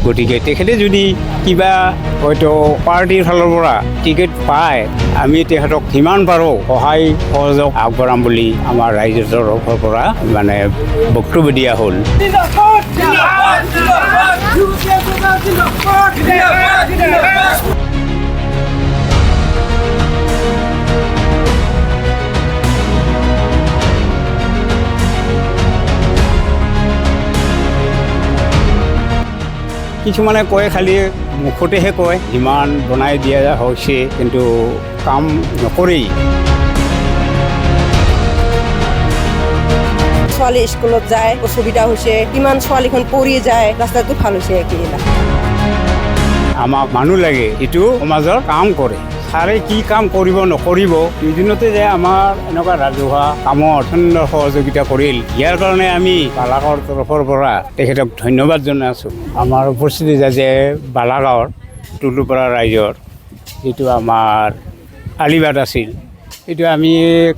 গতিকে তেখেতে যদি কিবা হয়তো পাৰ্টিৰ ফালৰ পৰা টিকেট পায় আমি তেখেতক যিমান পাৰোঁ সহায় সহযোগ আগবঢ়াম বুলি আমাৰ ৰাইজৰ তৰফৰ পৰা মানে বক্তব্য দিয়া হ'ল। কিছুমানে কয় খালি মুখতেহে কয় যিমান বনাই দিয়া হৈছে কিন্তু কাম নকৰেই। ছোৱালী স্কুলত যায় অসুবিধা হৈছে, কিমান ছোৱালীখন পৰি যায়, ৰাস্তাটো ভাল হৈছে একেইটা। আমাক মানুহ লাগে এইটো সমাজৰ কাম কৰে। ছাৰে কি কাম কৰিব নকৰিব দুদিনতে যে আমাৰ এনেকুৱা ৰাজহুৱা কামত সুন্দৰ সহযোগিতা কৰিল, ইয়াৰ কাৰণে আমি বালাগাঁৱৰ তৰফৰ পৰা তেখেতক ধন্যবাদ জনাই আছোঁ। আমাৰ উপস্থিতি যে বালাগাঁৱৰ টুলুপাৰা ৰাইজৰ যিটো আমাৰ আলিবাট আছিল সেইটো আমি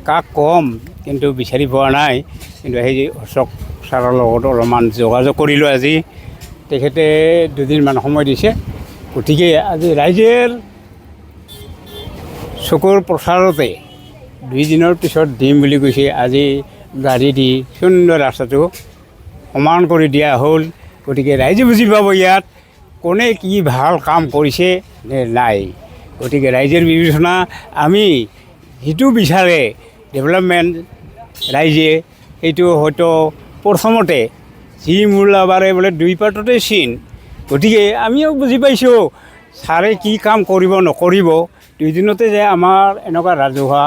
কাক কম কিন্তু বিচাৰি পোৱা নাই, কিন্তু সেই অশোক ছাৰৰ লগত অলপমান যোগাযোগ কৰিলোঁ আজি। তেখেতে দুদিনমান সময় দিছে, গতিকে আজি ৰাইজৰ চকুৰ প্ৰচাৰতে 2 দিনৰ পিছত দিম বুলি কৈছে। আজি গাড়ী দি সুন্দৰ ৰাস্তাটো সমান কৰি দিয়া হ'ল। গতিকে ৰাইজে বুজি পাব ইয়াত কোনে কি ভাল কাম কৰিছে নে নাই। গতিকে ৰাইজৰ বিবেচনা আমি যিটো বিচাৰে ডেভেলপমেণ্ট ৰাইজে সেইটো হয়তো প্ৰথমতে যি মূলাবাৰে বোলে 2 পাৰ্টতে চিন। গতিকে আমিও বুজি পাইছোঁ ছাৰে কি কাম কৰিব নকৰিব, 2 দিনতে যে আমাৰ এনেকুৱা ৰাজহুৱা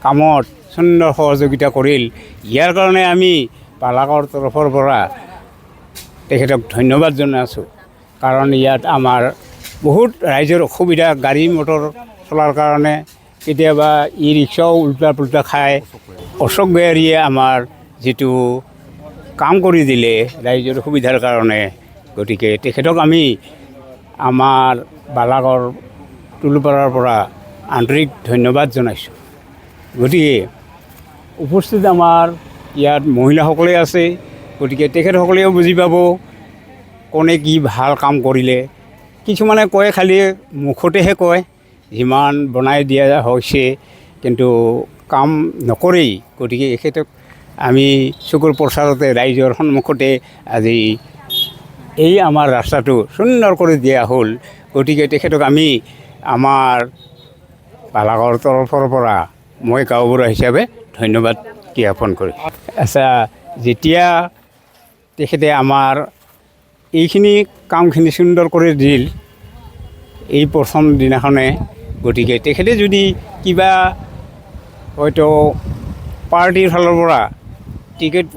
কামত সুন্দৰ সহযোগিতা কৰিল, ইয়াৰ কাৰণে আমি বালাগাঁৱৰ তৰফৰ পৰা তেখেতক ধন্যবাদ জনাই আছোঁ। কাৰণ ইয়াত আমাৰ বহুত ৰাইজৰ অসুবিধা, গাড়ী মটৰ চলাৰ কাৰণে কেতিয়াবা ই ৰিক্সাও উল্টা পুল্টা খায়। অশোক বেয়াৰীয়ে আমাৰ যিটো কাম কৰি দিলে ৰাইজৰ সুবিধাৰ কাৰণে, গতিকে তেখেতক আমি আমাৰ বালাগাঁৱৰ টুলুপাৰাৰ পৰা আন্তৰিক ধন্যবাদ জনাইছোঁ। গতিকে উপস্থিত আমাৰ ইয়াত মহিলাসকলে আছে, গতিকে তেখেতসকলেও বুজি পাব কোনে কি ভাল কাম কৰিলে। কিছুমানে কয় খালি মুখতেহে কয় যিমান বনাই দিয়া হৈছে কিন্তু কাম নকৰেই। গতিকে এখেতক আমি চকুৰ প্ৰচাৰতে ৰাইজৰ সন্মুখতে আজি এই আমাৰ ৰাস্তাটো সুন্দৰ কৰি দিয়া হ'ল। গতিকে তেখেতক আমি আমাৰ বালাগাঁৱৰ তৰফৰ পৰা মই গাঁওবুঢ়া হিচাপে ধন্যবাদ জ্ঞাপন কৰিম। আচ্ছা, যেতিয়া তেখেতে আমাৰ এইখিনি কামখিনি সুন্দৰ কৰি দিল এই প্ৰথম দিনাখনে, গতিকে তেখেতে যদি কিবা হয়তো পাৰ্টিৰ ফালৰ পৰা টিকেট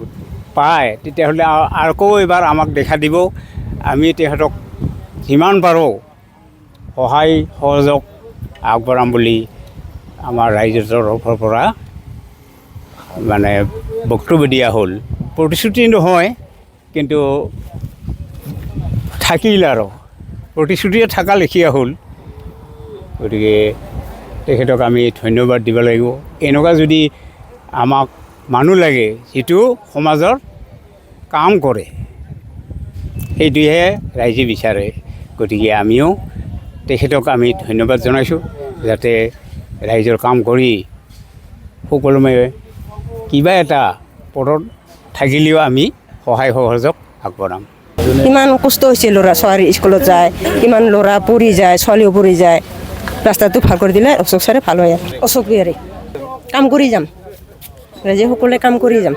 পায় তেতিয়াহ'লে আকৌ এবাৰ আমাক দেখা দিব। আমি তেখেতক যিমান পাৰোঁ সহায় সহযোগ আগবঢ়াম বুলি আমাৰ ৰাইজৰ তৰফৰ পৰা মানে বক্তব্য দিয়া হ'ল। প্ৰতিশ্ৰুতি নহয় কিন্তু থাকিল আৰু প্ৰতিশ্ৰুতিয়ে থকা লেখীয়া হ'ল। গতিকে তেখেতক আমি ধন্যবাদ দিব লাগিব। এনেকুৱা যদি আমাক মানুহ লাগে যিটো সমাজৰ কাম কৰে, সেইটোহে ৰাইজে বিচাৰে। গতিকে আমিও তেখেতক আমি ধন্যবাদ জনাইছোঁ, যাতে ৰাইজৰ কাম কৰি সকলোৱে কিবা এটা পদত থাকিলেও আমি সহায় সহযোগ আগবঢ়াম। কিমান কষ্ট হৈছে, ল'ৰা ছোৱালী স্কুলত যায়, কিমান ল'ৰা পৰি যায়, ছোৱালীও পৰি যায়, ৰাস্তাটো ভাল কৰি দিলে অশোক ছাৰে ভাল হয়। অশোক বিহাৰী কাম কৰি যাম, ৰাইজে সকলোৱে কাম কৰি যাম।